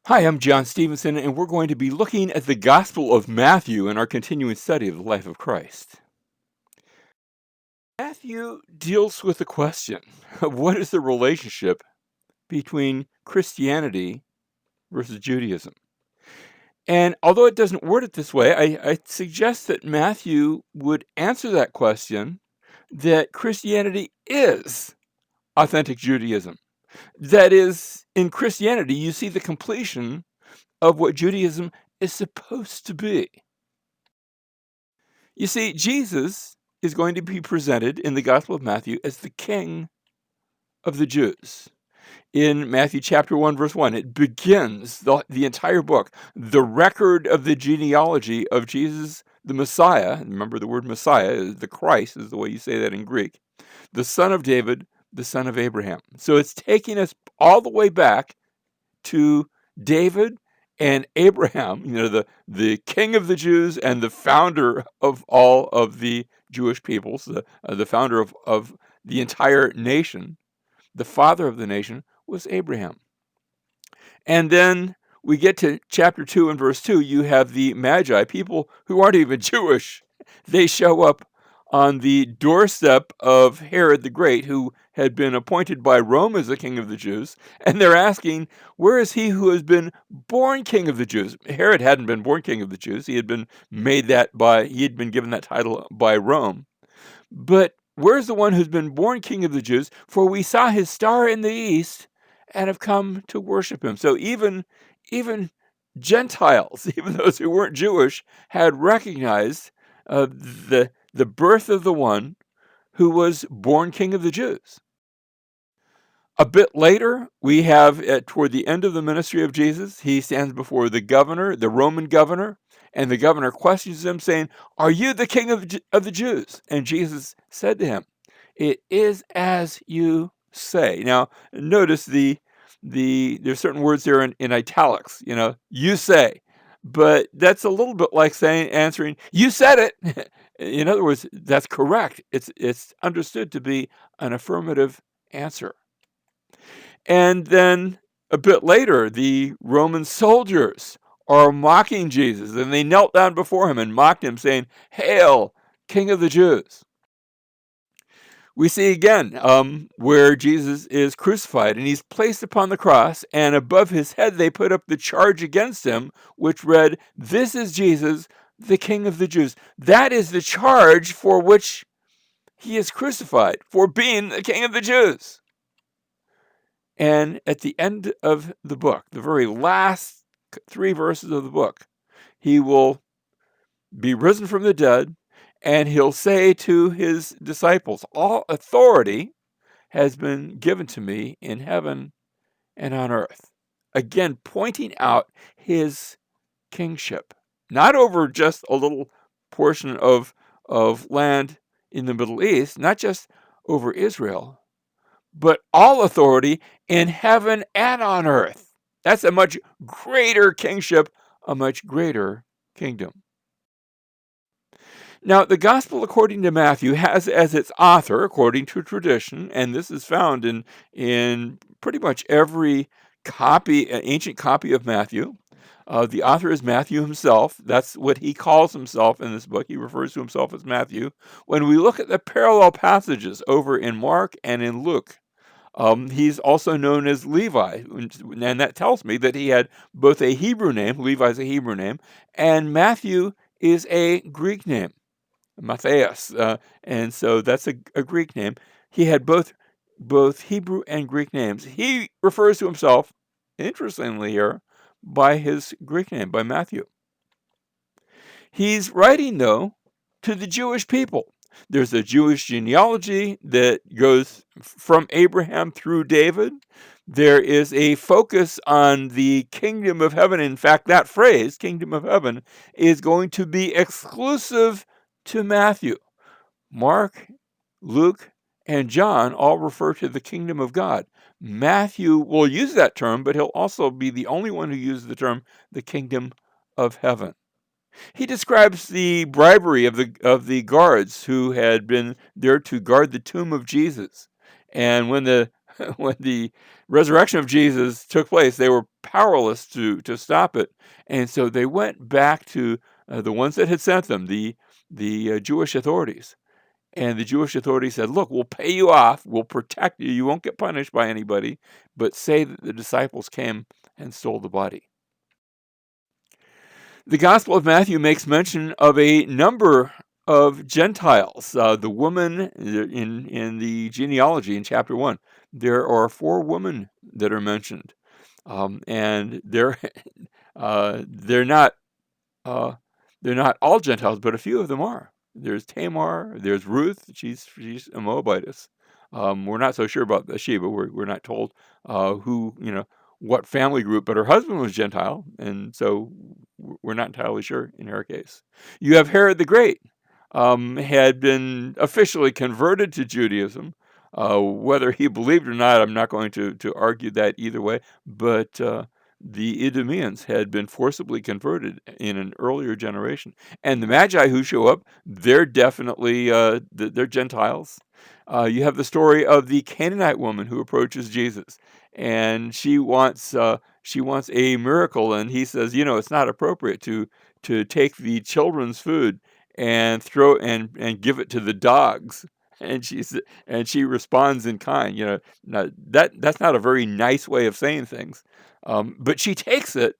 Hi, I'm John Stevenson, and we're going to be looking at the Gospel of Matthew in our continuing study of the life of Christ. Matthew deals with the question of what is the relationship between Christianity versus Judaism? And although it doesn't word it this way, I suggest that Matthew would answer that question that Christianity is authentic Judaism. That is, in Christianity, you see the completion of what Judaism is supposed to be. You see, Jesus is going to be presented in the Gospel of Matthew as the King of the Jews. In Matthew chapter 1, verse 1, it begins the entire book, the record of the genealogy of Jesus, the Messiah. Remember the word Messiah, the Christ is the way you say that in Greek. The son of David, the son of Abraham. So it's taking us all the way back to David and Abraham, the king of the Jews and the founder of all of the Jewish peoples, the founder of the entire nation. The father of the nation was Abraham. And then we get to chapter 2 and verse 2. You have the Magi, people who aren't even Jewish. They show up on the doorstep of Herod the Great, who had been appointed by Rome as the king of the Jews. And they're asking, where is he who has been born king of the Jews? Herod hadn't been born king of the Jews. He had been given that title by Rome. But where's the one who's been born king of the Jews? For we saw his star in the east and have come to worship him. So even Gentiles, even those who weren't Jewish, had recognized the birth of the one who was born king of the Jews. A bit later, we have toward the end of the ministry of Jesus, he stands before the governor, the Roman governor, and the governor questions him, saying, "Are you the king of the Jews?" And Jesus said to him, "It is as you say." Now, notice there's certain words there in italics. You say, but that's a little bit like answering, "You said it." In other words, that's correct. It's understood to be an affirmative answer. And then a bit later, the Roman soldiers are mocking Jesus, and they knelt down before him and mocked him, saying, "Hail, King of the Jews." We see again where Jesus is crucified, and he's placed upon the cross, and above his head they put up the charge against him, which read, "This is Jesus, the King of the Jews." That is the charge for which he is crucified, for being the King of the Jews. And at the end of the book, the very last 3 verses of the book, he will be risen from the dead, and he'll say to his disciples, "All authority has been given to me in heaven and on earth." Again, pointing out his kingship, not over just a little portion of land in the Middle East, not just over Israel, but all authority in heaven and on earth. That's a much greater kingship, a much greater kingdom. Now, the Gospel according to Matthew has as its author, according to tradition, and this is found in pretty much every ancient copy of Matthew. The author is Matthew himself. That's what he calls himself in this book. He refers to himself as Matthew. When we look at the parallel passages over in Mark and in Luke, he's also known as Levi, and that tells me that he had both a Hebrew name, Levi's a Hebrew name, and Matthew is a Greek name, Matthias, and so that's a Greek name. He had both Hebrew and Greek names. He refers to himself, interestingly here, by his Greek name, by Matthew. He's writing, though, to the Jewish people. There's a Jewish genealogy that goes from Abraham through David. There is a focus on the kingdom of heaven. In fact, that phrase, kingdom of heaven, is going to be exclusive to Matthew. Mark, Luke, and John all refer to the kingdom of God. Matthew will use that term, but he'll also be the only one who uses the term the kingdom of heaven. He describes the bribery of the guards who had been there to guard the tomb of Jesus. And when the when the resurrection of Jesus took place, they were powerless to stop it, and so they went back to the ones that had sent them, the Jewish authorities. And the Jewish authorities said, "Look, we'll pay you off. We'll protect you. You won't get punished by anybody, but say that the disciples came and stole the body." The Gospel of Matthew makes mention of a number of Gentiles. The woman in the genealogy in chapter 1, there are 4 women that are mentioned, and they're not uh, they're not all Gentiles, but a few of them are. There's Tamar, there's Ruth. She's a Moabitess. We're not so sure about Bathsheba. We're not told who, what family group, but her husband was Gentile, and so we're not entirely sure in her case. You have Herod the Great, had been officially converted to Judaism. Whether he believed or not, I'm not going to argue that either way, but the Idumeans had been forcibly converted in an earlier generation. And the Magi who show up, they're definitely they're Gentiles. You have the story of the Canaanite woman who approaches Jesus, and she wants a miracle, and he says, it's not appropriate to take the children's food and throw and give it to the dogs. And she responds in kind. That's not a very nice way of saying things. But she takes it,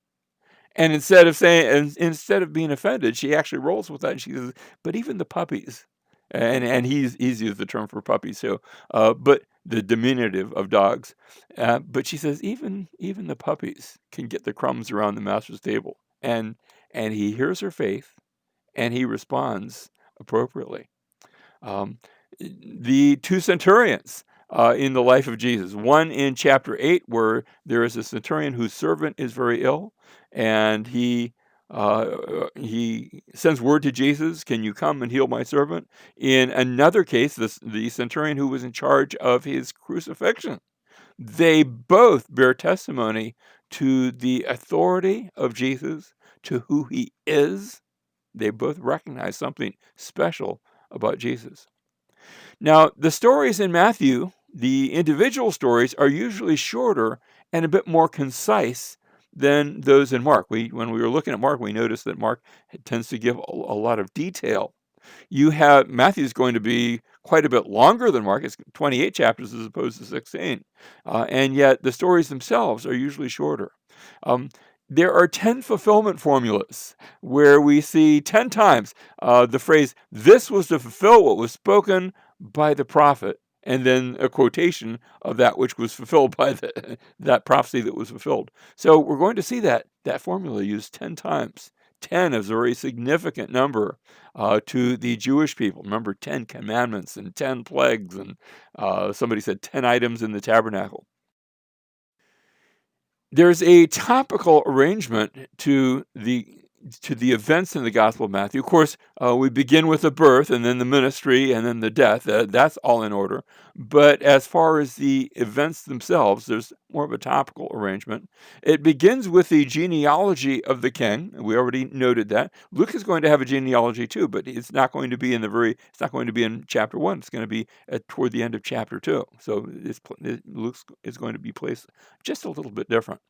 and instead of being offended, she actually rolls with that. And she says, "But even the puppies," and he's used the term for puppies too, but the diminutive of dogs. But she says, even the puppies can get the crumbs around the master's table, and he hears her faith, and he responds appropriately. Um, the 2 centurions in the life of Jesus. One in chapter 8, where there is a centurion whose servant is very ill, and he sends word to Jesus, "Can you come and heal my servant?" In another case, the centurion who was in charge of his crucifixion. They both bear testimony to the authority of Jesus, to who he is. They both recognize something special about Jesus. Now, the stories in Matthew, the individual stories, are usually shorter and a bit more concise than those in Mark. When we were looking at Mark, we noticed that Mark tends to give a lot of detail. Matthew's going to be quite a bit longer than Mark. It's 28 chapters as opposed to 16. And yet the stories themselves are usually shorter. Um, there are 10 fulfillment formulas where we see 10 times the phrase, "This was to fulfill what was spoken by the prophet," and then a quotation of that which was fulfilled by that prophecy that was fulfilled. So we're going to see that formula used 10 times. 10 is a very significant number to the Jewish people. Remember, 10 commandments and 10 plagues, and somebody said 10 items in the tabernacle. There's a topical arrangement to the events in the Gospel of Matthew. Of course, we begin with the birth, and then the ministry, and then the death. That's all in order. But as far as the events themselves, there's more of a topical arrangement. It begins with the genealogy of the king. We already noted that. Luke is going to have a genealogy too, but it's not going to be it's not going to be in chapter 1. It's going to be toward the end of chapter 2. So Luke is going to be placed just a little bit different.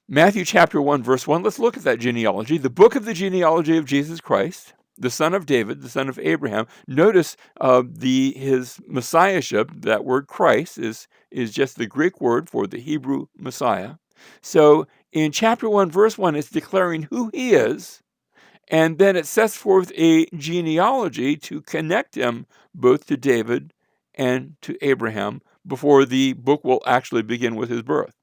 Matthew chapter 1, verse 1, let's look at that genealogy. The book of the genealogy of Jesus Christ, the son of David, the son of Abraham. Notice his messiahship. That word Christ is just the Greek word for the Hebrew Messiah. So in chapter 1, verse 1, it's declaring who he is, and then it sets forth a genealogy to connect him both to David and to Abraham before the book will actually begin with his birth.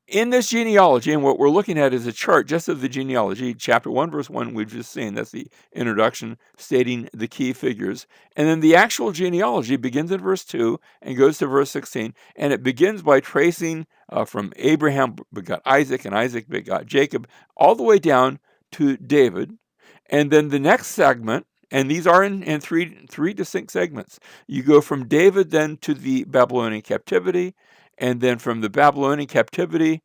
In this genealogy, and what we're looking at is a chart just of the genealogy, chapter 1, verse 1, we've just seen. That's the introduction stating the key figures. And then the actual genealogy begins in verse 2 and goes to verse 16. And it begins by tracing from Abraham begot Isaac, and Isaac begot Jacob, all the way down to David. And then the next segment, and these are in three distinct segments. You go from David then to the Babylonian captivity, and then from the Babylonian captivity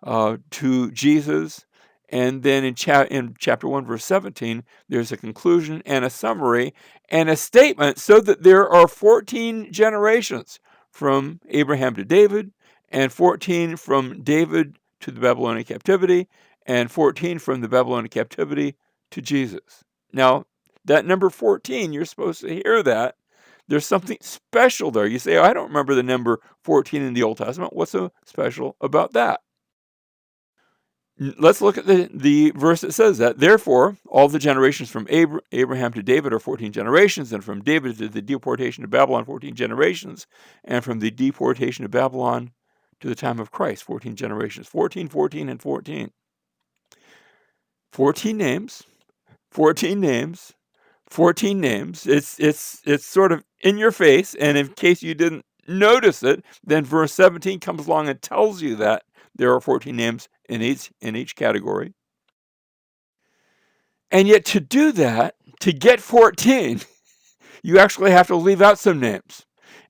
to Jesus. And then in chapter 1, verse 17, there's a conclusion and a summary and a statement so that there are 14 generations from Abraham to David, and 14 from David to the Babylonian captivity, and 14 from the Babylonian captivity to Jesus. Now, that number 14, you're supposed to hear that. There's something special there. You say, oh, I don't remember the number 14 in the Old Testament. What's so special about that? Let's look at the verse that says that. Therefore, all the generations from Abraham to David are 14 generations, and from David to the deportation to Babylon, 14 generations, and from the deportation to Babylon to the time of Christ, 14 generations. 14, 14, and 14. 14 names, 14 names, 14 names. It's sort of in your face, and in case you didn't notice it, then verse 17 comes along and tells you that there are 14 names in each category. And yet to do that, to get 14, you actually have to leave out some names.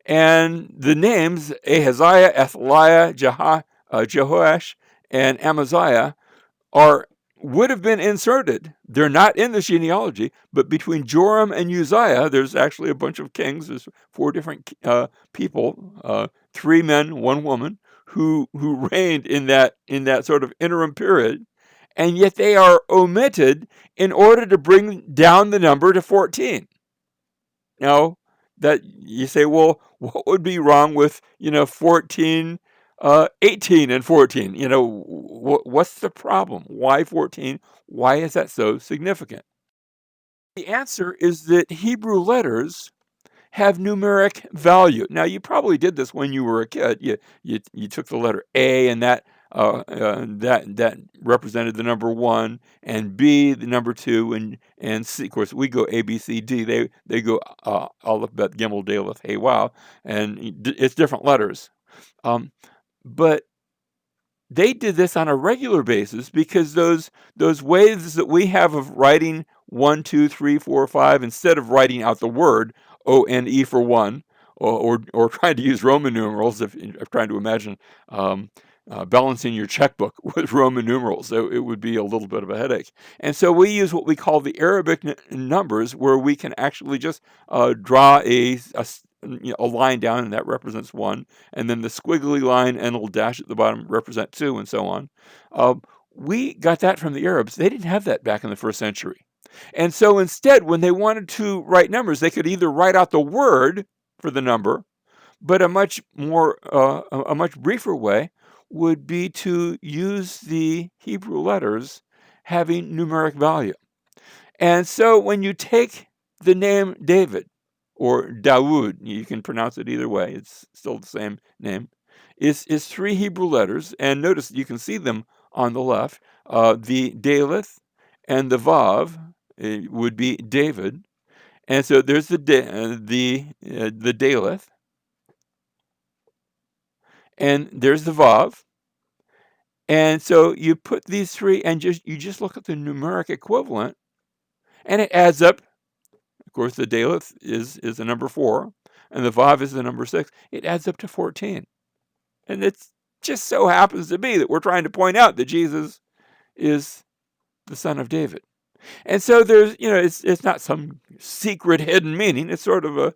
And the names Ahaziah, Athaliah, Jehoash, and Amaziah would have been inserted. They're not in the genealogy, but between Joram and Uzziah, there's actually a bunch of kings. There's 4 different people, 3 men, 1 woman, who reigned in that sort of interim period, and yet they are omitted in order to bring down the number to 14. Now, that you say, well, what would be wrong with 14? 18 and 14, what's the problem? Why 14? Why is that so significant? The answer is that Hebrew letters have numeric value. Now, you probably did this when you were a kid. You took the letter A, and that represented the number 1, and B the number 2, and C. Of course, we go A, B, C, D. They go Aleph, Bet, Gimel, Daleth, Hey, Wow, and it's different letters. But they did this on a regular basis because those ways that we have of writing 1, 2, 3, 4, 5, instead of writing out the word O-N-E for 1, or trying to use Roman numerals, if trying to imagine balancing your checkbook with Roman numerals, so it would be a little bit of a headache. And so we use what we call the Arabic numbers, where we can actually just draw a line down, and that represents 1, and then the squiggly line and a little dash at the bottom represent 2, and so on. We got that from the Arabs. They didn't have that back in the 1st century. And so instead, when they wanted to write numbers, they could either write out the word for the number, but a much briefer way would be to use the Hebrew letters having numeric value. And so when you take the name David, or Dawood, you can pronounce it either way, it's still the same name, is 3 Hebrew letters, and notice you can see them on the left. The Daleth and the Vav would be David, and so there's the Daleth, and there's the Vav, and so you put these 3, and you just look at the numeric equivalent, and it adds up. Of course, the Daleth is the number 4, and the Vav is the number 6. It adds up to 14. And it just so happens to be that we're trying to point out that Jesus is the son of David. And so there's, it's not some secret hidden meaning. It's sort of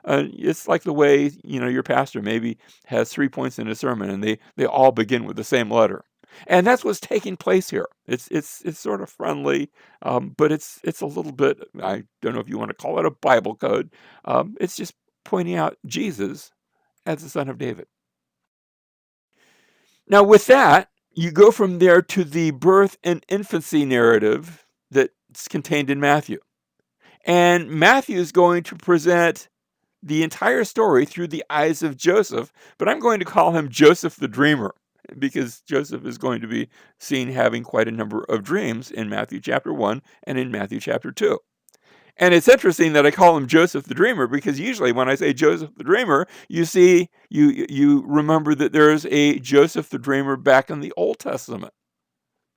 it's like the way, your pastor maybe has 3 points in a sermon, and they all begin with the same letter. And that's what's taking place here. It's sort of friendly, but it's a little bit, I don't know if you want to call it a Bible code. It's just pointing out Jesus as the son of David. Now, with that, you go from there to the birth and infancy narrative that's contained in Matthew. And Matthew is going to present the entire story through the eyes of Joseph, but I'm going to call him Joseph the Dreamer, because Joseph is going to be seen having quite a number of dreams in Matthew chapter 1 and in Matthew chapter 2. And it's interesting that I call him Joseph the Dreamer, because usually when I say Joseph the Dreamer, you remember that there's a Joseph the Dreamer back in the Old Testament.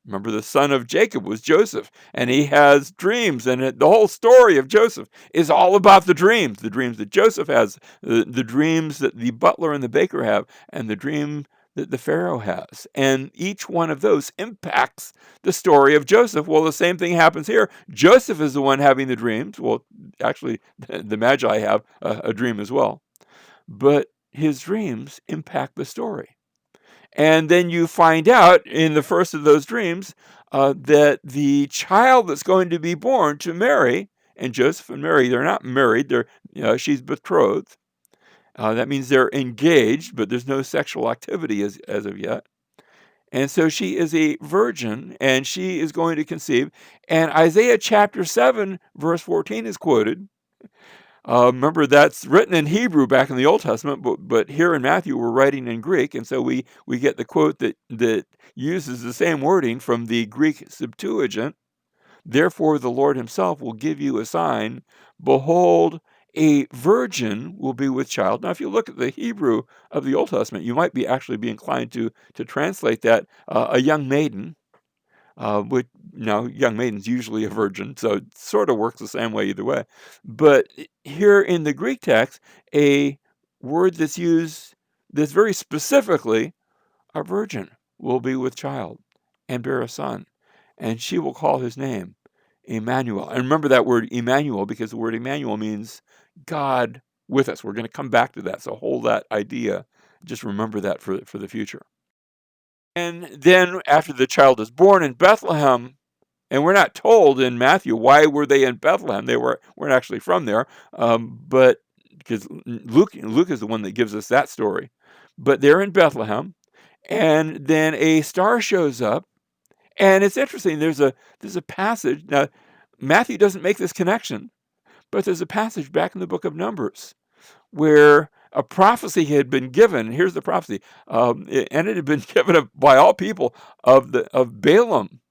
Remember, the son of Jacob was Joseph, and he has dreams, and the whole story of Joseph is all about the dreams that Joseph has, the dreams that the butler and the baker have, and the dream that the Pharaoh has. And each one of those impacts the story of Joseph. Well, the same thing happens here. Joseph is the one having the dreams. Well, actually, the Magi have a dream as well. But his dreams impact the story. And then you find out in the first of those dreams that the child that's going to be born to Mary, and Joseph and Mary, they're not married, she's betrothed. That means they're engaged, but there's no sexual activity as of yet. And so she is a virgin, and she is going to conceive. And Isaiah chapter 7, verse 14 is quoted. Remember, that's written in Hebrew back in the Old Testament, but here in Matthew, we're writing in Greek. And so we get the quote that uses the same wording from the Greek Septuagint. Therefore, the Lord himself will give you a sign. Behold, a virgin will be with child. Now, if you look at the Hebrew of the Old Testament, you might actually be inclined to translate that a young maiden. Which, young maiden's usually a virgin, so it sort of works the same way either way. But here in the Greek text, a word that's used that's very specifically, a virgin will be with child and bear a son, and she will call his name Emmanuel. And remember that word Emmanuel, because the word Emmanuel means God with us. We're going to come back to that, so hold that idea. Just remember that for the future. And then after the child is born in Bethlehem, and we're not told in Matthew why were they in Bethlehem. They weren't actually from there, but because Luke is the one that gives us that story. But they're in Bethlehem, and then a star shows up, and it's interesting. There's a passage now. Matthew doesn't make this connection, but there's a passage back in the book of Numbers where a prophecy had been given. Here's the prophecy, and it had been given by all people of Balaam,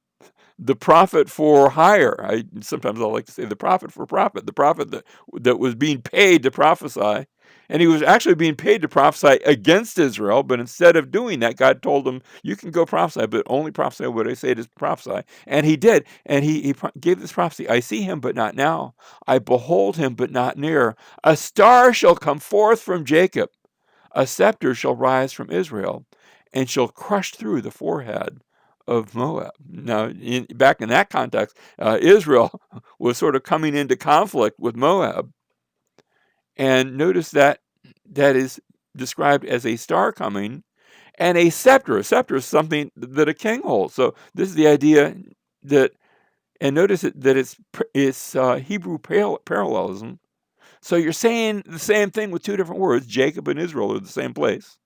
the prophet for hire. Sometimes I like to say the prophet for profit, the prophet that was being paid to prophesy. And he was actually being paid to prophesy against Israel, but instead of doing that, God told him, you can go prophesy, but only prophesy what I say to prophesy. And he did. And he gave this prophecy, I see him, but not now. I behold him, but not near. A star shall come forth from Jacob. A scepter shall rise from Israel, and shall crush through the forehead of Moab. Now, back in that context, Israel was sort of coming into conflict with Moab. And notice that is described as a star coming, and a scepter. A scepter is something that a king holds. So this is the idea that, and notice that it's Hebrew parallelism. So you're saying the same thing with two different words. Jacob and Israel are the same place.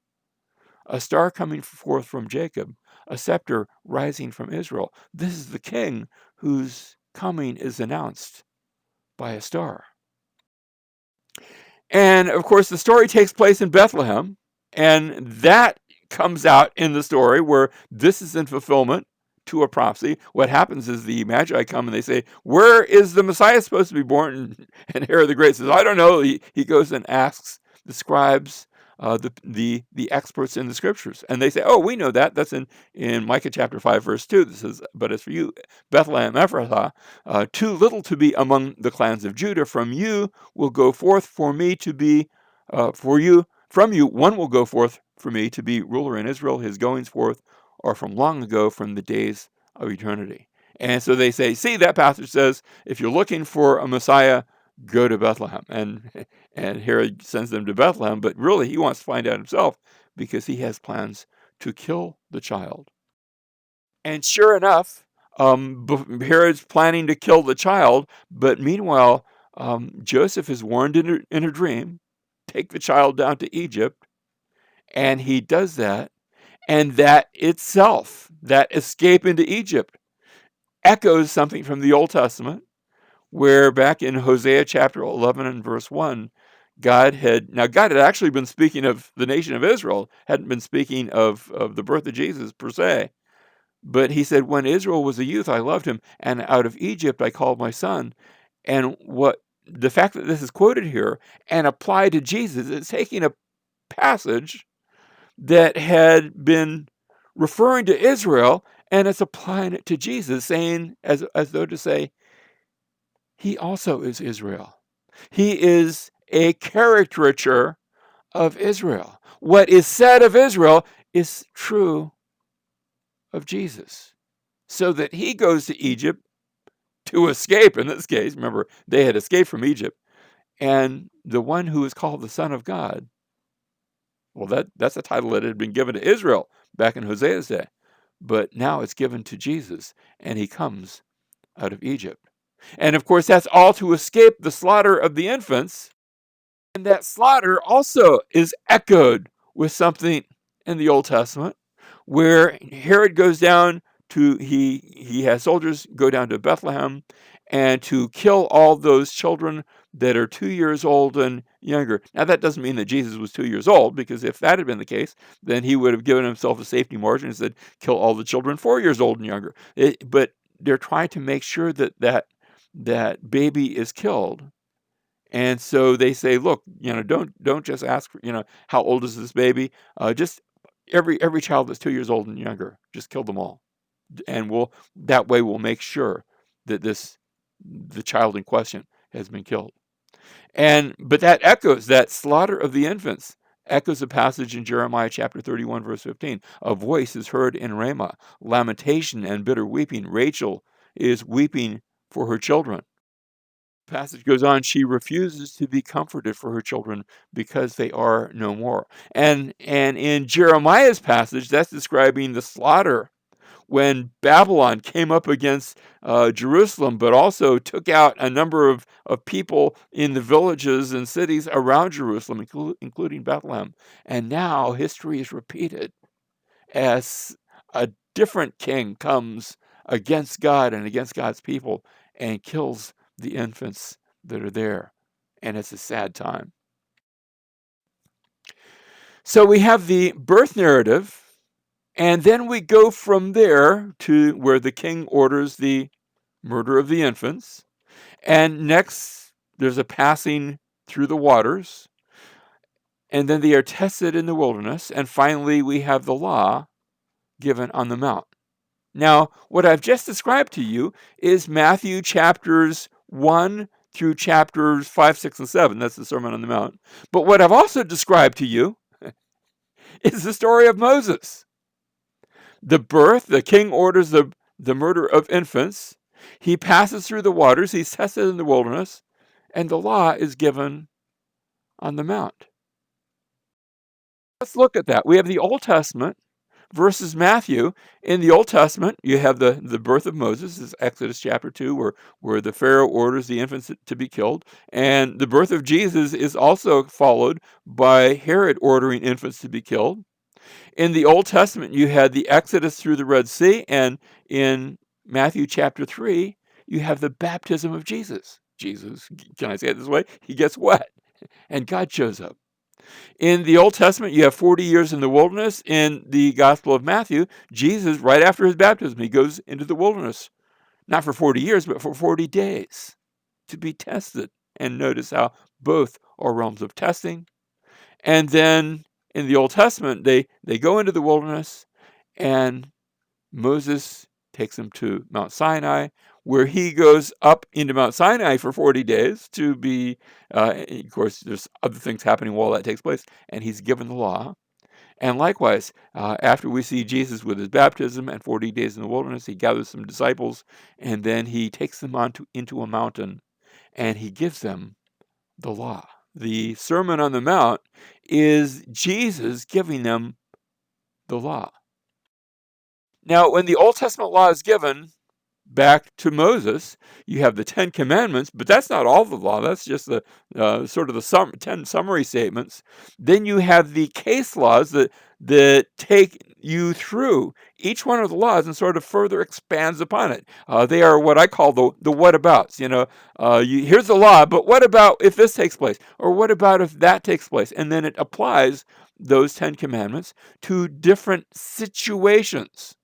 A star coming forth from Jacob, a scepter rising from Israel. This is the king whose coming is announced by a star. And of course, the story takes place in Bethlehem, and that comes out in the story where this is in fulfillment to a prophecy. What happens is the Magi come and they say, where is the Messiah supposed to be born? And Herod the Great says, I don't know. He goes and asks the scribes, the experts in the scriptures. And they say, oh, we know that. That's in Micah chapter 5, verse 2. This says, but as for you, Bethlehem Ephrathah, too little to be among the clans of Judah. From you will go forth for me to be, from you one will go forth for me to be ruler in Israel. His goings forth are from long ago, from the days of eternity. And so they say, see, that passage says, if you're looking for a Messiah, go to Bethlehem. And Herod sends them to Bethlehem, but really he wants to find out himself because he has plans to kill the child. And sure enough, Herod's planning to kill the child, but meanwhile, Joseph is warned in a dream, take the child down to Egypt, and he does that. And that itself, that escape into Egypt, echoes something from the Old Testament, where back in Hosea chapter 11 and verse 1, God had actually been speaking of the nation of Israel, hadn't been speaking of the birth of Jesus per se. But he said, when Israel was a youth, I loved him, and out of Egypt I called my son. And the fact that this is quoted here and applied to Jesus, it's taking a passage that had been referring to Israel, and it's applying it to Jesus, saying, as though to say, he also is Israel. He is a caricature of Israel. What is said of Israel is true of Jesus. So that he goes to Egypt to escape, in this case, remember, they had escaped from Egypt, and the one who is called the Son of God Well, that's a title that had been given to Israel back in Hosea's day, but now it's given to Jesus, and he comes out of Egypt. And of course, that's all to escape the slaughter of the infants. And that slaughter also is echoed with something in the Old Testament, where Herod goes down to he has soldiers go down to Bethlehem and to kill all those children that are 2 years old and younger. Now that doesn't mean that Jesus was 2 years old, because if that had been the case, then he would have given himself a safety margin and said, kill all the children 4 years old and younger. But they're trying to make sure that that baby is killed. And so they say, look, don't just ask for, how old is this baby? Just every child that's 2 years old and younger, just kill them all, and we'll make sure that the child in question has been killed. But that slaughter of the infants echoes a passage in Jeremiah chapter 31, verse 15. A voice is heard in Ramah, lamentation and bitter weeping. Rachel is weeping for her children. Passage goes on, she refuses to be comforted for her children because they are no more. And in Jeremiah's passage, that's describing the slaughter when Babylon came up against Jerusalem, but also took out a number of people in the villages and cities around Jerusalem, including Bethlehem. And now history is repeated as a different king comes against God and against God's people and kills the infants that are there. And it's a sad time. So we have the birth narrative, and then we go from there to where the king orders the murder of the infants. And next, there's a passing through the waters. And then they are tested in the wilderness. And finally, we have the law given on the mount. Now, what I've just described to you is Matthew chapters 1 through chapters 5, 6, and 7. That's the Sermon on the Mount. But what I've also described to you is the story of Moses. The birth, the king orders the murder of infants. He passes through the waters. He's tested in the wilderness. And the law is given on the mount. Let's look at that. We have the Old Testament versus Matthew. In the Old Testament, you have the birth of Moses, is Exodus chapter 2, where the Pharaoh orders the infants to be killed. And the birth of Jesus is also followed by Herod ordering infants to be killed. In the Old Testament, you had the Exodus through the Red Sea, and in Matthew chapter 3, you have the baptism of Jesus. Jesus, can I say it this way? He gets wet, and God shows up. In the Old Testament, you have 40 years in the wilderness. In the Gospel of Matthew, Jesus, right after his baptism, he goes into the wilderness, not for 40 years, but for 40 days to be tested. And notice how both are realms of testing. And then in the Old Testament, they go into the wilderness, and Moses takes them to Mount Sinai, where he goes up into Mount Sinai for 40 days to be, of course, there's other things happening while that takes place, and he's given the law. And likewise, after we see Jesus with his baptism and 40 days in the wilderness, he gathers some disciples, and then he takes them into a mountain, and he gives them the law. The Sermon on the Mount is Jesus giving them the law. Now, when the Old Testament law is given back to Moses, you have the 10 Commandments, but that's not all the law. That's just the sort of the 10 summary statements. Then you have the case laws that take you through each one of the laws and sort of further expands upon it. They are what I call the whatabouts. Here's the law, but what about if this takes place? Or what about if that takes place? And then it applies those 10 Commandments to different situations.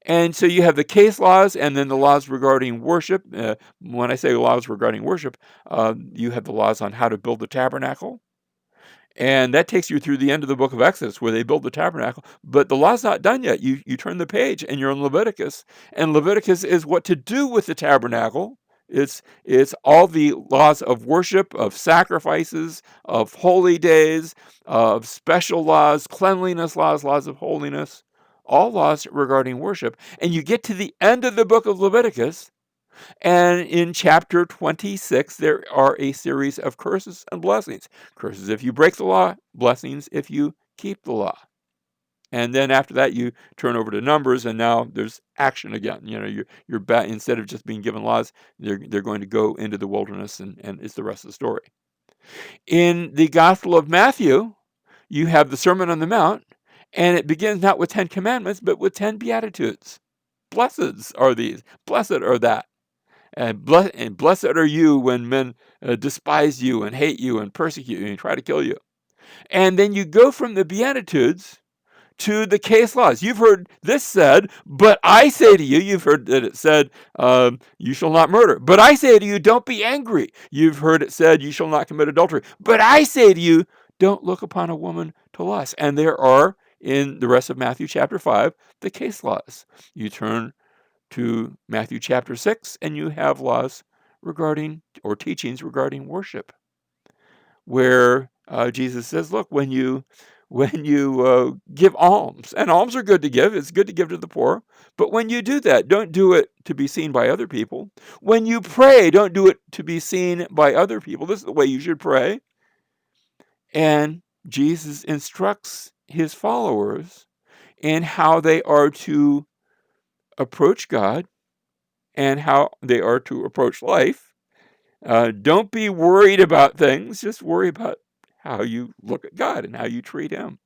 And so you have the case laws and then the laws regarding worship. When I say laws regarding worship, you have the laws on how to build the tabernacle. And that takes you through the end of the book of Exodus, where they build the tabernacle. But the law's not done yet. You turn the page and you're in Leviticus. And Leviticus is what to do with the tabernacle. It's all the laws of worship, of sacrifices, of holy days, of special laws, cleanliness laws, laws of holiness. All laws regarding worship. And you get to the end of the book of Leviticus, and in chapter 26, there are a series of curses and blessings. Curses if you break the law, blessings if you keep the law. And then after that, you turn over to Numbers, and now there's action again. You're back. Instead of just being given laws, they're going to go into the wilderness, and it's the rest of the story. In the Gospel of Matthew, you have the Sermon on the Mount, and it begins not with 10 commandments, but with 10 beatitudes. Blessed are these, blessed are that, and blessed are you when men despise you and hate you and persecute you and try to kill you. And then you go from the beatitudes to the case laws. You've heard this said, but I say to you, you've heard that it said, you shall not murder. But I say to you, don't be angry. You've heard it said, you shall not commit adultery. But I say to you, don't look upon a woman to lust. And there are, in the rest of Matthew chapter 5, the case laws. You turn to Matthew chapter 6, and you have laws regarding, or teachings regarding worship, where Jesus says, look, when you give alms, and alms are good to give, it's good to give to the poor, but when you do that, don't do it to be seen by other people. When you pray, don't do it to be seen by other people. This is the way you should pray. And Jesus instructs his followers in how they are to approach God and how they are to approach life. Don't be worried about things, just worry about how you look at God and how you treat him.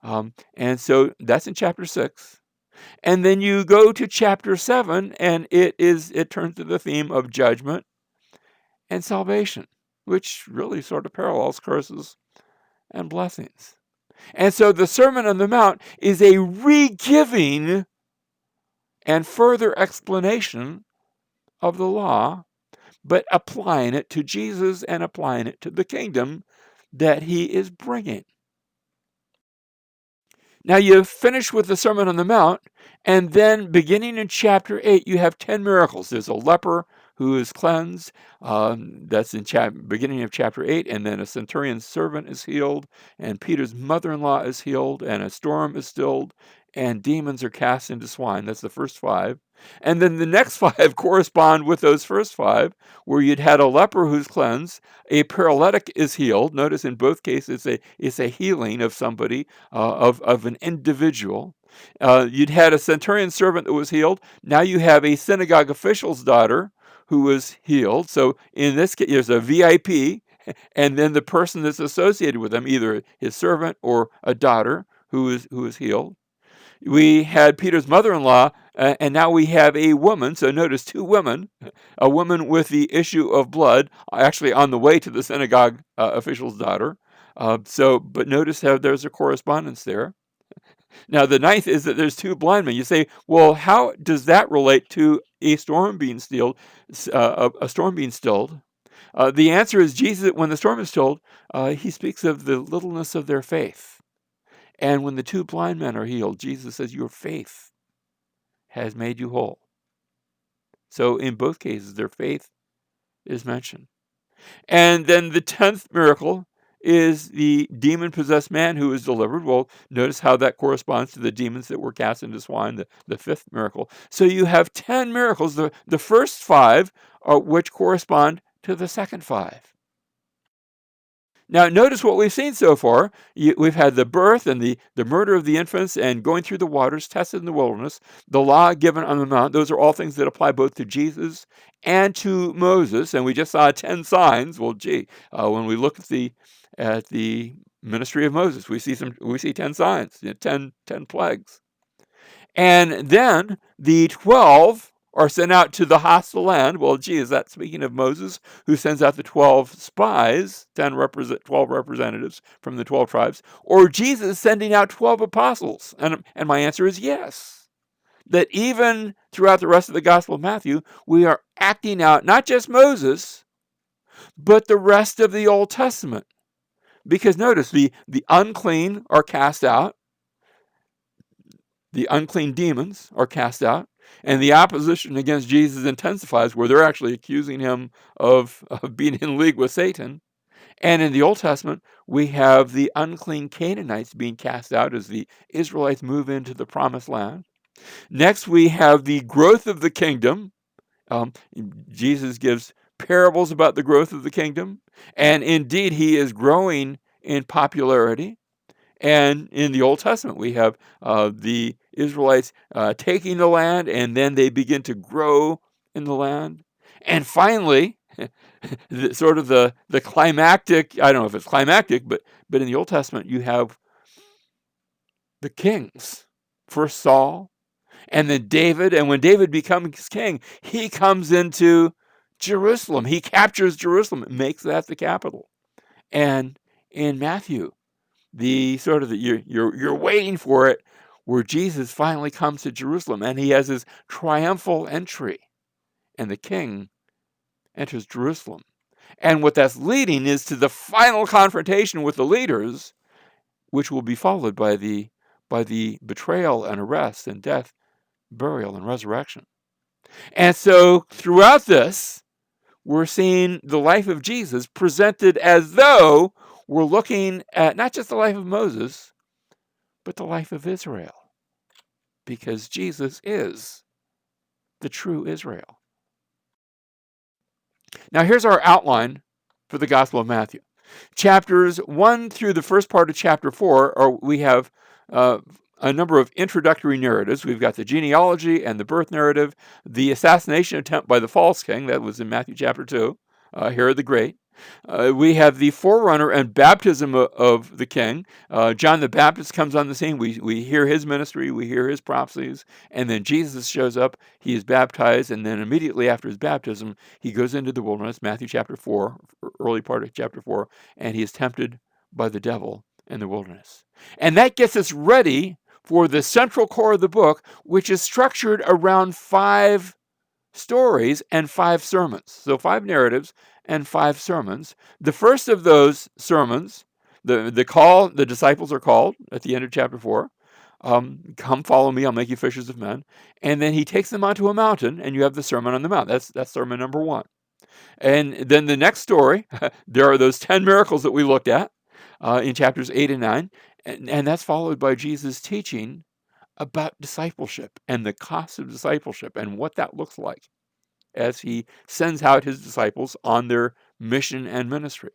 And so that's in chapter 6. And then you go to chapter 7, and it turns to the theme of judgment and salvation, which really sort of parallels curses and blessings. And so the Sermon on the Mount is a re-giving and further explanation of the law, but applying it to Jesus and applying it to the kingdom that he is bringing. Now you finish with the Sermon on the Mount, and then beginning in chapter 8, you have 10 miracles. There's a leper who is cleansed. That's in beginning of chapter 8, and then a centurion's servant is healed, and Peter's mother-in-law is healed, and a storm is stilled, and demons are cast into swine. That's the first 5. And then the next 5 correspond with those first 5, where you'd had a leper who's cleansed, a paralytic is healed. Notice in both cases it's a healing of somebody, of an individual. You'd had a centurion servant that was healed. Now you have a synagogue official's daughter who was healed. So in this case, there's a VIP, and then the person that's associated with him, either his servant or a daughter who is healed. We had Peter's mother-in-law, and now we have a woman. So notice 2 women, a woman with the issue of blood, actually on the way to the synagogue official's daughter. But notice how there's a correspondence there. Now, the 9th is that there's 2 blind men. You say, well, how does that relate to a storm being stilled? A storm being stilled. The answer is Jesus, when the storm is stilled, he speaks of the littleness of their faith. And when the 2 blind men are healed, Jesus says, your faith has made you whole. So in both cases, their faith is mentioned. And then the 10th miracle is the demon-possessed man who is delivered. Well, notice how that corresponds to the demons that were cast into swine, the 5th miracle. So you have 10 miracles, the first 5 which correspond to the second 5. Now, notice what we've seen so far. We've had the birth and the murder of the infants and going through the waters, tested in the wilderness, the law given on the mount. Those are all things that apply both to Jesus and to Moses. And we just saw 10 signs. Well, when we look at the ministry of Moses, we see 10 signs, 10 plagues. And then the 12 are sent out to the hostile land. Well, is that speaking of Moses, who sends out the 12 spies, 12 representatives from the 12 tribes, or Jesus sending out 12 apostles? And my answer is yes. That even throughout the rest of the Gospel of Matthew, we are acting out not just Moses, but the rest of the Old Testament. Because notice, the unclean are cast out. The unclean demons are cast out. And the opposition against Jesus intensifies, where they're actually accusing him of being in league with Satan. And in the Old Testament, we have the unclean Canaanites being cast out as the Israelites move into the promised land. Next, we have the growth of the kingdom. Jesus gives parables about the growth of the kingdom. And indeed, he is growing in popularity. And in the Old Testament, we have the Israelites taking the land, and then they begin to grow in the land. And finally, sort of the climactic, I don't know if it's climactic, but in the Old Testament, you have the kings. First Saul, and then David. And when David becomes king, he comes into Jerusalem. He captures Jerusalem, makes that the capital. And in Matthew, the sort of you're waiting for it, where Jesus finally comes to Jerusalem, and he has his triumphal entry, and the king enters Jerusalem. And what that's leading is to the final confrontation with the leaders, which will be followed by the betrayal and arrest and death, burial and resurrection. And so throughout this, we're seeing the life of Jesus presented as though we're looking at not just the life of Moses, but the life of Israel, because Jesus is the true Israel. Now here's our outline for the Gospel of Matthew. Chapters 1 through the first part of chapter 4, we have a number of introductory narratives. We've got the genealogy and the birth narrative, the assassination attempt by the false king, that was in Matthew chapter 2, Herod the Great. We have the forerunner and baptism of the king. John the Baptist comes on the scene. We hear his ministry, we hear his prophecies, and then Jesus shows up. He is baptized, and then immediately after his baptism, he goes into the wilderness, Matthew chapter 4, early part of chapter 4, and he is tempted by the devil in the wilderness. And that gets us ready for the central core of the book, which is structured around 5 stories and 5 sermons. So 5 narratives and 5 sermons. The first of those sermons, the disciples are called at the end of chapter 4. Come follow me, I'll make you fishers of men. And then he takes them onto a mountain, and you have the Sermon on the Mount. That's sermon number 1. And then the next story, there are those 10 miracles that we looked at in chapters 8 and 9. And that's followed by Jesus teaching about discipleship and the cost of discipleship and what that looks like as he sends out his disciples on their mission and ministry.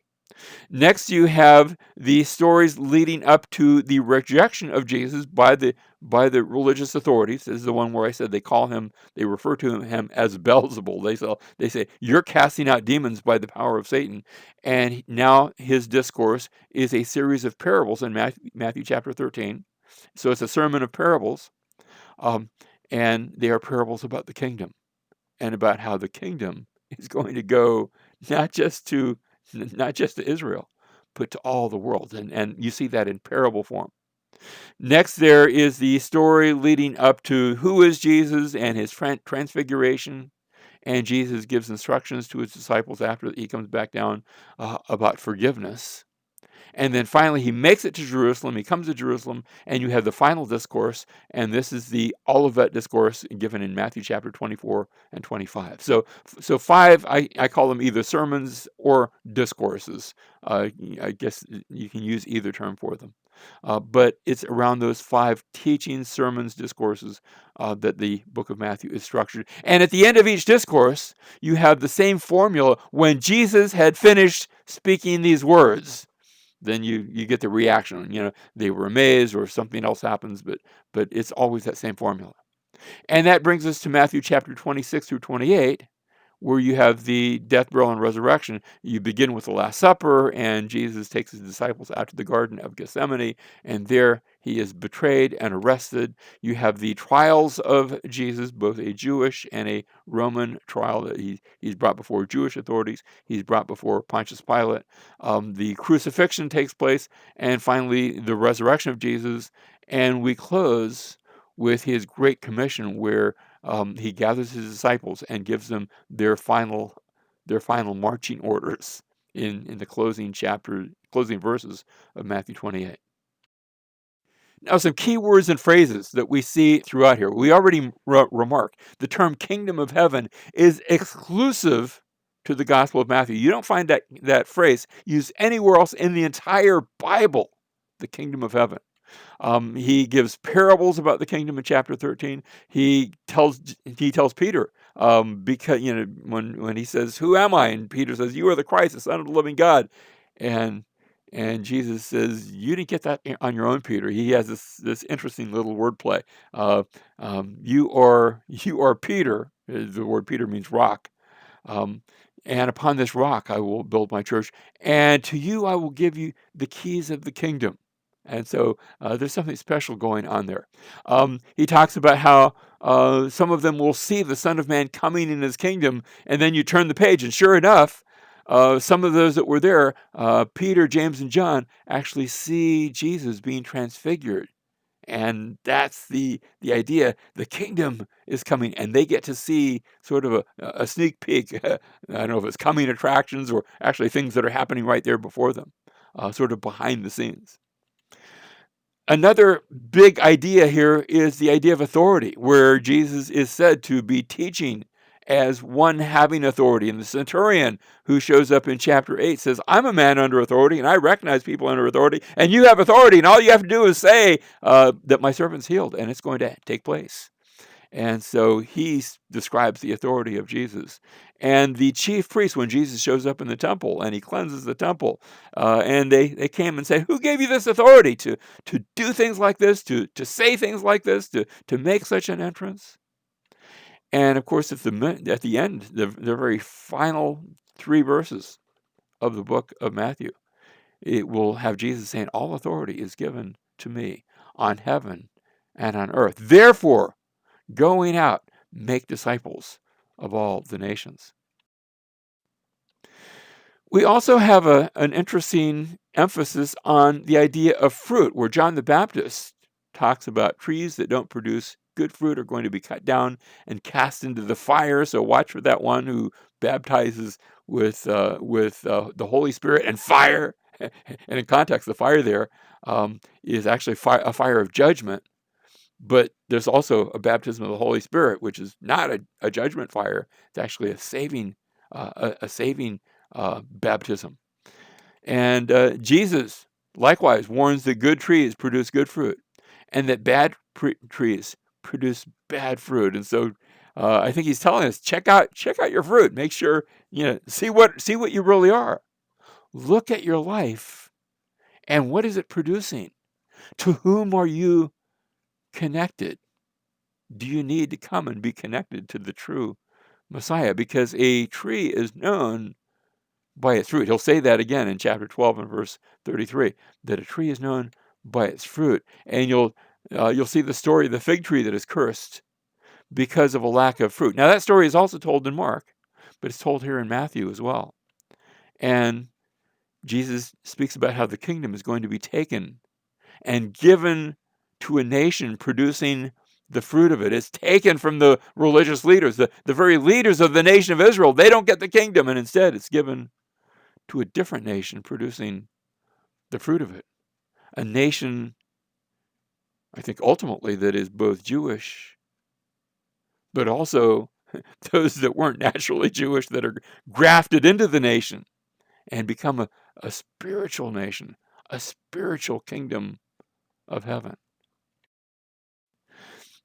Next, you have the stories leading up to the rejection of Jesus by the religious authorities. This is the one where I said they refer to him as Beelzebul. They say, you're casting out demons by the power of Satan. And now his discourse is a series of parables in Matthew chapter 13. So it's a sermon of parables. And they are parables about the kingdom and about how the kingdom is going to go not just to Israel, but to all the world. And you see that in parable form. Next, there is the story leading up to who is Jesus and his transfiguration. And Jesus gives instructions to his disciples after he comes back down about forgiveness. And then finally, he makes it to Jerusalem. He comes to Jerusalem, and you have the final discourse. And this is the Olivet discourse given in Matthew chapter 24 and 25. So 5, I call them either sermons or discourses. I guess you can use either term for them. But it's around those 5 teachings, sermons, discourses that the book of Matthew is structured. And at the end of each discourse, you have the same formula. When Jesus had finished speaking these words, then you get the reaction. They were amazed or something else happens, but it's always that same formula. And that brings us to Matthew chapter 26 through 28, where you have the death, burial, and resurrection. You begin with the Last Supper, and Jesus takes his disciples out to the Garden of Gethsemane, and there he is betrayed and arrested. You have the trials of Jesus, both a Jewish and a Roman trial that he's brought before Jewish authorities. He's brought before Pontius Pilate. The crucifixion takes place, and finally the resurrection of Jesus. And we close with his Great Commission, where he gathers his disciples and gives them their final marching orders in the closing verses of Matthew 28. Now, some key words and phrases that we see throughout here. We already remarked the term kingdom of heaven is exclusive to the Gospel of Matthew. You don't find that phrase used anywhere else in the entire Bible, the kingdom of heaven. He gives parables about the kingdom in chapter 13. He tells Peter, because when he says, "Who am I?" and Peter says, "You are the Christ, the Son of the living God," and And Jesus says, "You didn't get that on your own, Peter." He has this interesting little wordplay. Uh, you are Peter. The word Peter means rock. Um, and upon this rock I will build my church, and to you I will give you the keys of the kingdom. And so there's something special going on there. He talks about how some of them will see the Son of Man coming in his kingdom, and then you turn the page, and sure enough, some of those that were there, Peter, James, and John, actually see Jesus being transfigured. And that's the idea. The kingdom is coming, and they get to see sort of a sneak peek. I don't know if it's coming attractions or actually things that are happening right there before them, sort of behind the scenes. Another big idea here is the idea of authority, where Jesus is said to be teaching as one having authority. And the centurion who shows up in chapter 8 says, "I'm a man under authority, and I recognize people under authority, and you have authority, and all you have to do is say that my servant's healed, and it's going to take place." And so he describes the authority of Jesus. And the chief priest, when Jesus shows up in the temple and he cleanses the temple, and they came and say, "Who gave you this authority to do things like this, to say things like this, to make such an entrance?" And of course, at the end, the very final 3 verses of the book of Matthew, it will have Jesus saying, "All authority is given to me on heaven and on earth. Therefore, going out, make disciples of all the nations." We also have an interesting emphasis on the idea of fruit, where John the Baptist talks about trees that don't produce good fruit are going to be cut down and cast into the fire. So watch for that one who baptizes with the Holy Spirit and fire. And in context, the fire there is actually a fire of judgment. But there's also a baptism of the Holy Spirit, which is not a judgment fire. It's actually a saving baptism. And Jesus likewise warns that good trees produce good fruit, and that bad trees produce bad fruit. And so I think he's telling us, check out your fruit. Make sure see what you really are. Look at your life, and what is it producing? To whom are you connected? Do you need to come and be connected to the true Messiah? Because a tree is known by its fruit. He'll say that again in chapter 12 and verse 33, that a tree is known by its fruit. And you'll see the story of the fig tree that is cursed because of a lack of fruit. Now that story is also told in Mark, but it's told here in Matthew as well. And Jesus speaks about how the kingdom is going to be taken and given to a nation producing the fruit of it. It's taken from the religious leaders, the very leaders of the nation of Israel. They don't get the kingdom, and instead it's given to a different nation producing the fruit of it. A nation, I think, ultimately that is both Jewish, but also those that weren't naturally Jewish that are grafted into the nation and become a spiritual nation, a spiritual kingdom of heaven.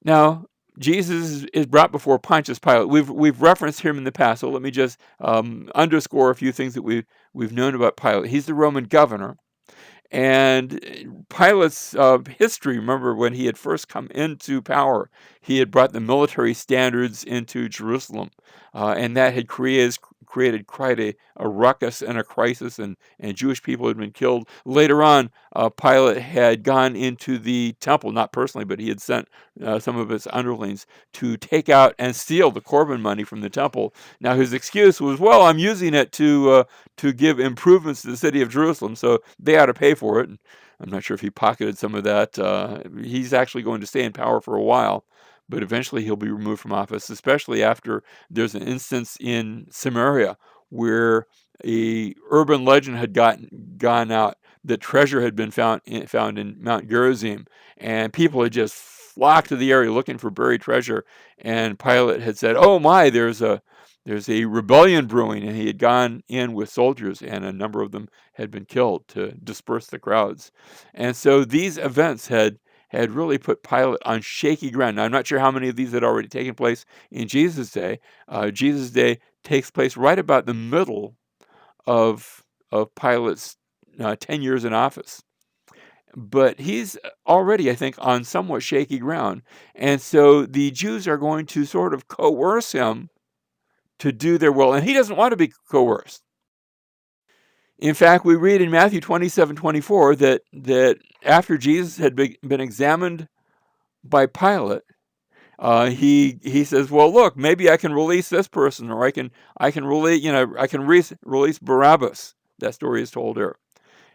Now, Jesus is brought before Pontius Pilate. We've referenced him in the past, so let me just underscore a few things that we've known about Pilate. He's the Roman governor. And Pilate's history, remember when he had first come into power, he had brought the military standards into Jerusalem, and that had created quite a ruckus and a crisis, and Jewish people had been killed. Later on, Pilate had gone into the temple, not personally, but he had sent some of his underlings to take out and steal the Corban money from the temple. Now his excuse was, well, I'm using it to give improvements to the city of Jerusalem, so they ought to pay for it. I'm not sure if he pocketed some of that. He's actually going to stay in power for a while, but eventually he'll be removed from office, especially after there's an instance in Samaria where a urban legend had gone out that treasure had been found in Mount Gerizim, and people had just flocked to the area looking for buried treasure. And Pilate had said, "Oh my, there's a rebellion brewing," and he had gone in with soldiers, and a number of them had been killed to disperse the crowds. And so these events had really put Pilate on shaky ground. Now, I'm not sure how many of these had already taken place in Jesus' day. Jesus' day takes place right about the middle of Pilate's 10 years in office. But he's already, I think, on somewhat shaky ground. And so the Jews are going to sort of coerce him to do their will. And he doesn't want to be coerced. In fact, we read in Matthew 27:24 that after Jesus had been examined by Pilate, he says, "Well, look, maybe I can release this person, or I can release Barabbas." That story is told here,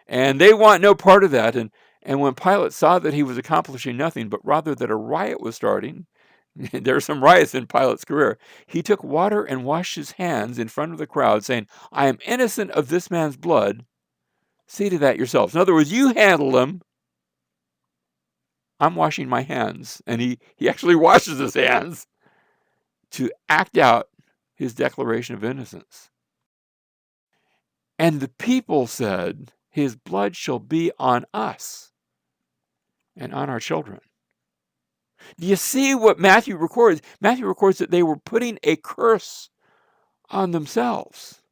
and they want no part of that. And when Pilate saw that he was accomplishing nothing, but rather that a riot was starting, there are some riots in Pilate's career, he took water and washed his hands in front of the crowd, saying, "I am innocent of this man's blood. See to that yourselves." In other words, you handle him. I'm washing my hands. And he actually washes his hands to act out his declaration of innocence. And the people said, "His blood shall be on us and on our children." Do you see what Matthew records? Matthew records that they were putting a curse on themselves.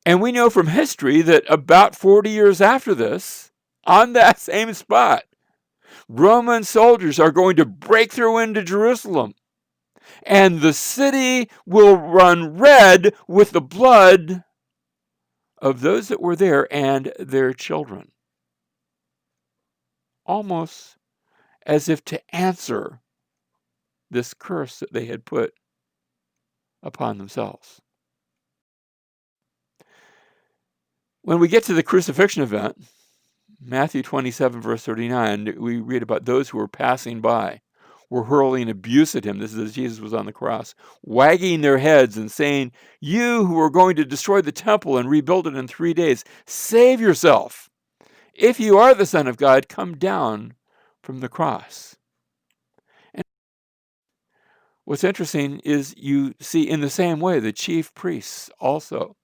And we know from history that about 40 years after this, on that same spot, Roman soldiers are going to break through into Jerusalem, and the city will run red with the blood of those that were there and their children. Almost as if to answer this curse that they had put upon themselves. When we get to the crucifixion event, Matthew 27, verse 39, we read about those who were passing by, were hurling abuse at him. This is as Jesus was on the cross, wagging their heads and saying, "You who are going to destroy the temple and rebuild it in 3 days, save yourself. If you are the Son of God, come down from the cross." And what's interesting is you see in the same way the chief priests also,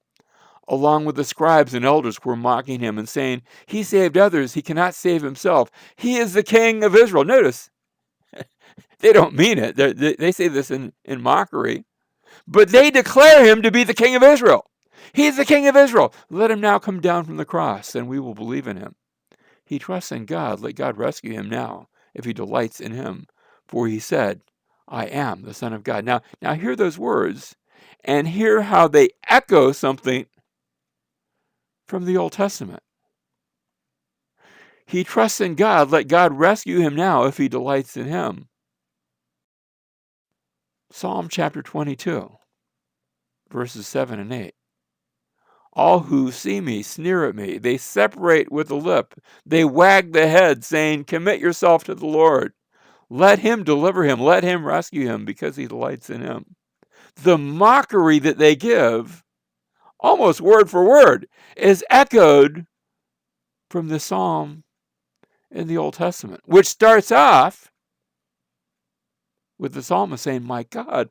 along with the scribes and elders, were mocking him and saying, "He saved others, he cannot save himself. He is the King of Israel." Notice, they don't mean it. They say this in mockery, but they declare him to be the King of Israel. He's the King of Israel. Let him now come down from the cross, and we will believe in him. He trusts in God. Let God rescue him now, if he delights in him. For he said, "I am the Son of God." Now hear those words, and hear how they echo something from the Old Testament. He trusts in God. Let God rescue him now, if he delights in him. Psalm chapter 22, verses 7 and 8. All who see me sneer at me. They separate with the lip. They wag the head, saying, "Commit yourself to the Lord. Let him deliver him. Let him rescue him, because he delights in him." The mockery that they give, almost word for word, is echoed from the psalm in the Old Testament, which starts off with the psalmist saying, my God,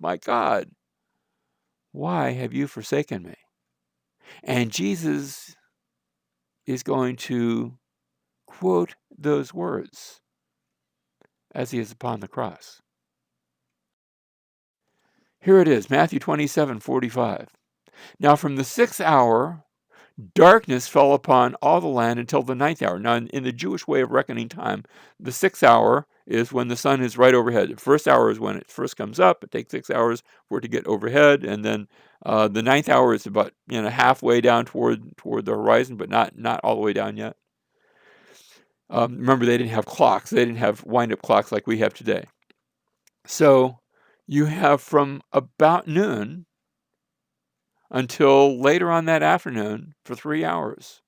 why have you forsaken me?" And Jesus is going to quote those words as he is upon the cross. Here it is, Matthew 27:45. "Now from the 6th hour, darkness fell upon all the land until the 9th hour." Now, in the Jewish way of reckoning time, the 6th hour is when the sun is right overhead. The 1st hour is when it first comes up. It takes 6 hours for it to get overhead. And then the 9th hour is about halfway down toward the horizon, but not all the way down yet. Remember, they didn't have clocks. They didn't have wind-up clocks like we have today. So you have from about noon until later on that afternoon, for 3 hours,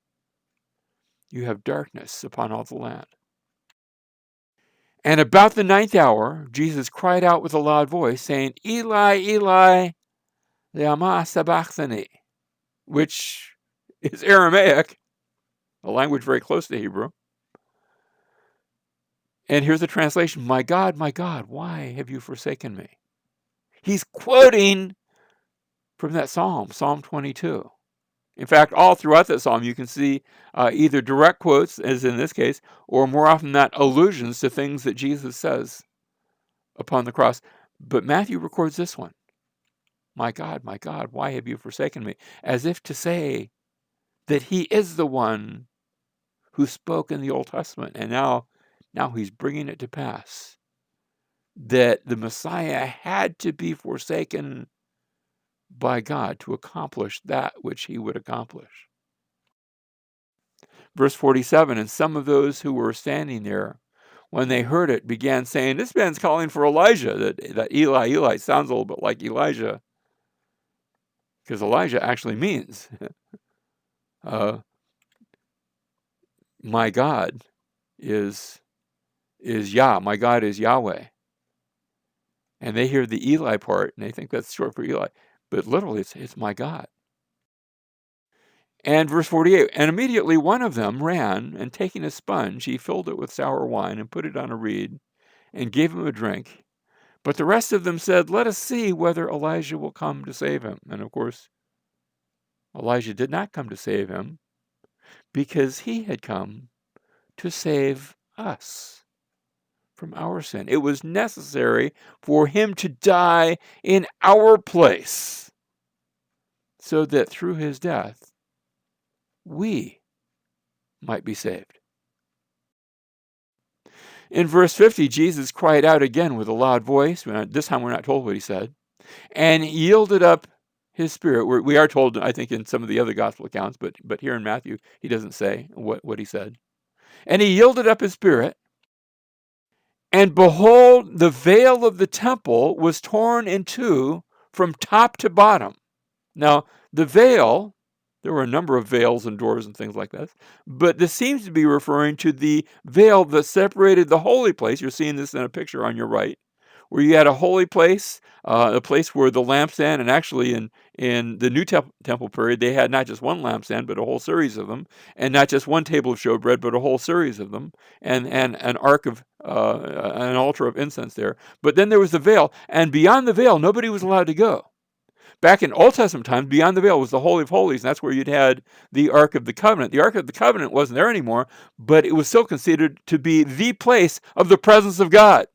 you have darkness upon all the land. And about the 9th hour, Jesus cried out with a loud voice, saying, "Eli, Eli, lama sabachthani," which is Aramaic, a language very close to Hebrew. And here's the translation, my God, why have you forsaken me?" He's quoting from that psalm, Psalm 22. In fact, all throughout that psalm, you can see either direct quotes, as in this case, or more often than not, allusions to things that Jesus says upon the cross. But Matthew records this one, my God, why have you forsaken me?" As if to say that he is the one who spoke in the Old Testament, and now he's bringing it to pass, that the Messiah had to be forsaken by God to accomplish that which he would accomplish. Verse 47, and some of those who were standing there, when they heard it, began saying, this man's calling for Elijah. That Eli sounds a little bit like Elijah, because Elijah actually means, my God is Yah, my God is Yahweh. And they hear the Eli part, and they think that's short for Eli. But literally, it's my God. And verse 48, and immediately one of them ran, and taking a sponge, he filled it with sour wine, and put it on a reed, and gave him a drink. But the rest of them said, let us see whether Elijah will come to save him. And of course, Elijah did not come to save him, because he had come to save us from our sin. It was necessary for him to die in our place, so that through his death, we might be saved. In verse 50, Jesus cried out again with a loud voice. This time we're not told what he said. And yielded up his spirit. We are told, I think, in some of the other gospel accounts, but here in Matthew, he doesn't say what he said. And he yielded up his spirit. And behold, the veil of the temple was torn in two from top to bottom. Now, the veil, there were a number of veils and doors and things like that, but this seems to be referring to the veil that separated the holy place. You're seeing this in a picture on your right, where you had a holy place, a place where the lampstand, and actually in the New Temple period, they had not just one lampstand, but a whole series of them, and not just one table of showbread, but a whole series of them, and an ark of an altar of incense there. But then there was the veil, and beyond the veil, nobody was allowed to go. Back in Old Testament times, beyond the veil was the Holy of Holies, and that's where you'd had the Ark of the Covenant. The Ark of the Covenant wasn't there anymore, but it was still considered to be the place of the presence of God.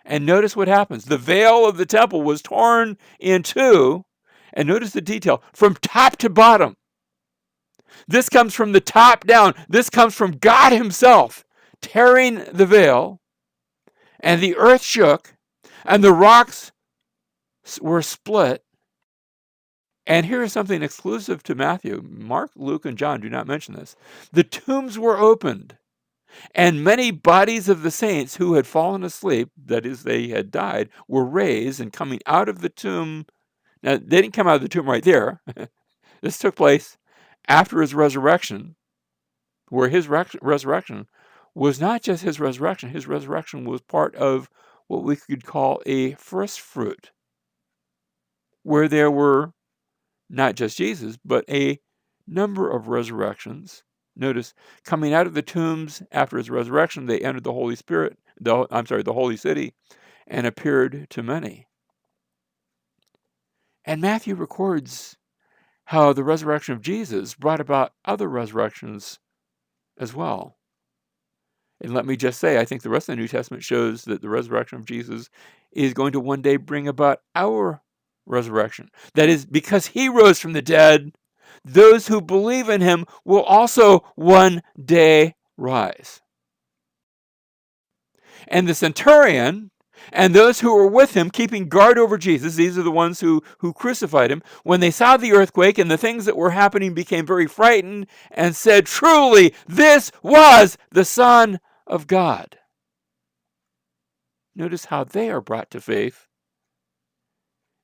And notice what happens. The veil of the temple was torn in two, and notice the detail, from top to bottom. This comes from the top down. This comes from God himself tearing the veil, and the earth shook, and the rocks were split. And here is something exclusive to Matthew. Mark, Luke, and John do not mention this. The tombs were opened, and many bodies of the saints who had fallen asleep, that is, they had died, were raised, and coming out of the tomb. Now, they didn't come out of the tomb right there. This took place after his resurrection, where his resurrection was not just his resurrection. His resurrection was part of what we could call a first fruit, where there were not just Jesus, but a number of resurrections. Notice, coming out of the tombs after his resurrection, they entered the Holy Spirit, the holy city, and appeared to many. And Matthew records how the resurrection of Jesus brought about other resurrections as well. And let me just say, I think the rest of the New Testament shows that the resurrection of Jesus is going to one day bring about our resurrection. That is, because he rose from the dead, those who believe in him will also one day rise. And the centurion and those who were with him keeping guard over Jesus, these are the ones who crucified him, when they saw the earthquake and the things that were happening, became very frightened and said, truly, this was the Son of God. Notice how they are brought to faith.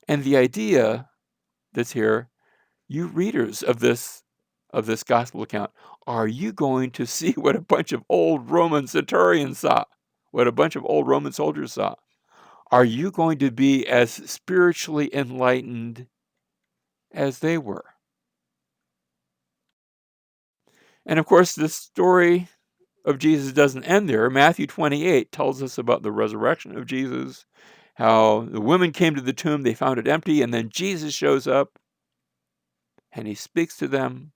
And the idea that's here, you readers of this gospel account, are you going to see what a bunch of old Roman centurions saw? What a bunch of old Roman soldiers saw? Are you going to be as spiritually enlightened as they were? And of course, the story of Jesus doesn't end there. Matthew 28 tells us about the resurrection of Jesus, how the women came to the tomb, they found it empty, and then Jesus shows up and he speaks to them.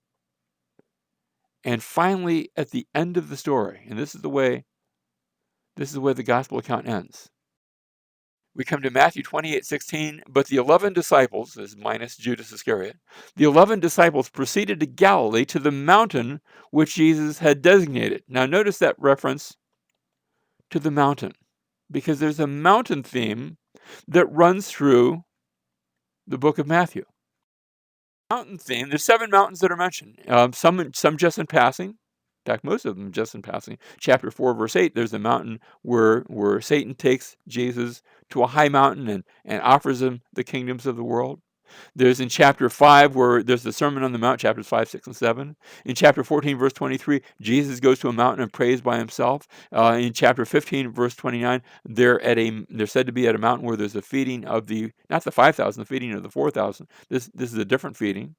And finally, at the end of the story, and this is the way the gospel account ends. We come to Matthew 28:16. But the 11 disciples, this is minus Judas Iscariot, the 11 disciples proceeded to Galilee, to the mountain which Jesus had designated. Now notice that reference to the mountain, because there's a mountain theme that runs through the book of Matthew. Mountain theme, there's 7 mountains that are mentioned, some just in passing. In fact, most of them just in passing. Chapter 4, verse 8, there's a mountain where Satan takes Jesus to a high mountain and offers him the kingdoms of the world. There's in chapter 5 where there's the Sermon on the Mount, chapters 5, 6, and 7. In chapter 14, verse 23, Jesus goes to a mountain and prays by himself. In chapter 15, verse 29, they're said to be at a mountain where there's a feeding of not the 5,000, the feeding of the 4,000. This is a different feeding.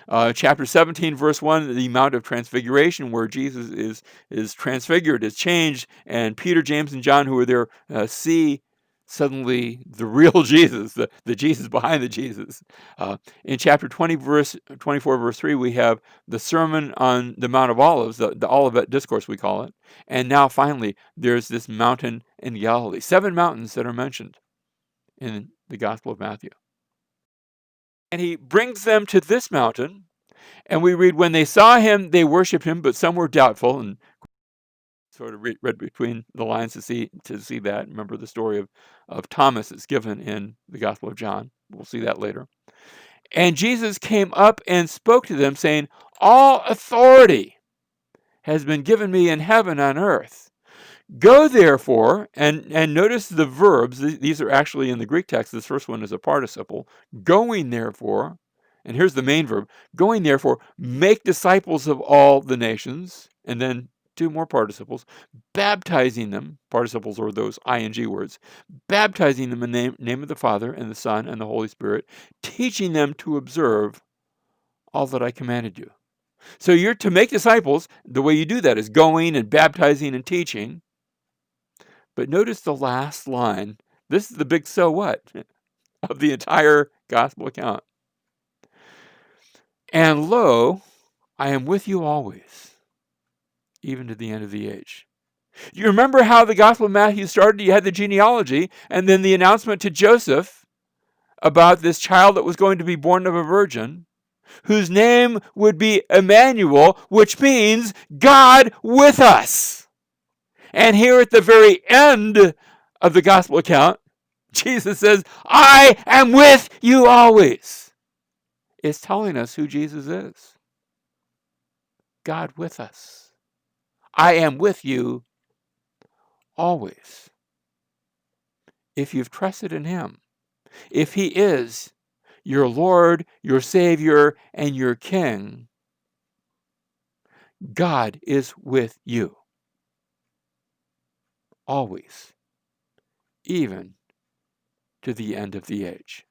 Chapter 17, verse 1, the Mount of Transfiguration, where Jesus is transfigured, is changed, and Peter, James, and John, who were there, see suddenly the real Jesus, the Jesus behind the Jesus. In chapter 20, verse 24, verse 3, we have the Sermon on the Mount of Olives, the Olivet Discourse, we call it. And now finally, there's this mountain in Galilee. 7 mountains that are mentioned in the Gospel of Matthew. And he brings them to this mountain, and we read, when they saw him, they worshipped him, but some were doubtful, and sort of read between the lines to see that. Remember the story of Thomas is given in the Gospel of John. We'll see that later. And Jesus came up and spoke to them, saying, all authority has been given me in heaven and on earth. Go therefore, and notice the verbs. These are actually in the Greek text. This first one is a participle. Going therefore, and here's the main verb. Going therefore, make disciples of all the nations, and then 2 more participles, baptizing them. Participles are those ing words. Baptizing them in the name of the Father and the Son and the Holy Spirit, teaching them to observe all that I commanded you. So you're to make disciples. The way you do that is going and baptizing and teaching. But notice the last line. This is the big so what of the entire gospel account. And lo, I am with you always, even to the end of the age. You remember how the Gospel of Matthew started? You had the genealogy, and then the announcement to Joseph about this child that was going to be born of a virgin, whose name would be Emmanuel, which means God with us. And here at the very end of the gospel account, Jesus says, I am with you always. It's telling us who Jesus is. God with us. I am with you always. If you've trusted in him, if he is your Lord, your Savior, and your King, God is with you always, even to the end of the age.